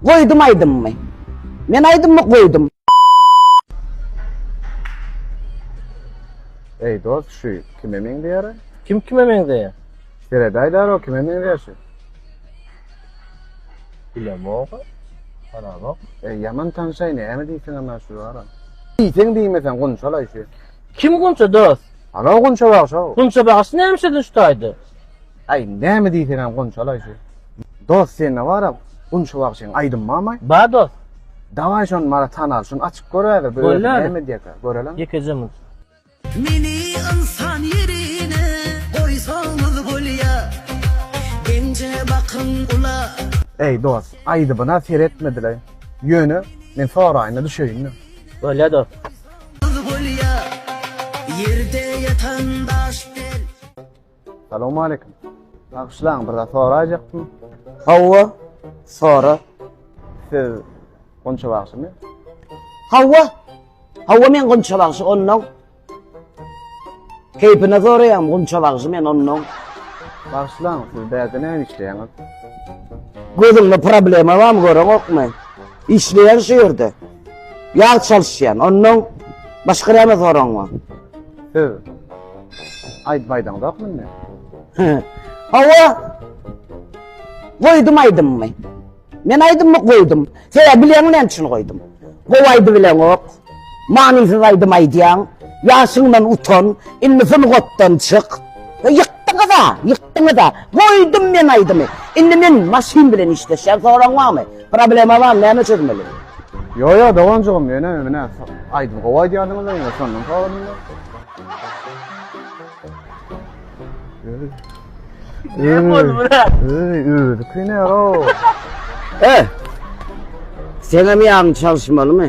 Koydum aydım mı? Ben aydım mı koydum? Ey dost şu kime men diyara? Kim kime mengde? Seredaydar o kime men diyorsun? Bilem oğu. Bana bak. Yaman tanışay ne emi deysen ama şu ara. Deysen deymesen konuşalay şu. Kim kunça dost? Ana konuşa bak şu. Kunça bağısı ne hemşedin şutaydı? Ay ne mi deysen hem konuşalay şu. Dost sen ne var ya konuşa bak sen aydın mı amay? Ba dost. Davay şun mara tanal şun açık görüyor böyle Görüyor. ne mi diyeka görelim. Yekeceğimiz. Meni insan yerine koysanız bolya. Bence bakın ula. Ey dost aydı bana seyretmediler. Yönü men sonra aynı düşeyim. Öyle dost. Bolya. Yerde yatan daş del. Selamun aleyküm. Akşlan burada soracaktım. Havva. Sonra. Siz konuşa baksın ya. Havva. Havva men konuşabaksın onun. Keyfine sorayım konuşabaksın men onun. Akşlan siz beyazda ne işleyen? Gözünde problemi var mı görün yok mu? İşleyen şehirde. Yağ çalışayan onun. Başka ne sorun var? Siz aydı baydan da mı ne? Havva. Koydum aydım mı? Ben aydım mı koydum? Sen bilen ne için koydum? Kovaydı bilen yok. Manisiz aydım aydiyan. Yaşından utan. İnmifin kottan çık. Yıktın da. Koydum ben aydımı. İndi ben maşin bilen işte. Sen soran var mı? Problema var mı? Ne çözmeli? Yo doğancığım ne aydım kovay diyanım da yine sonun falan mı? Ne yapalım lan? Kıyne o. Sana mı yarın çalışmalı mı?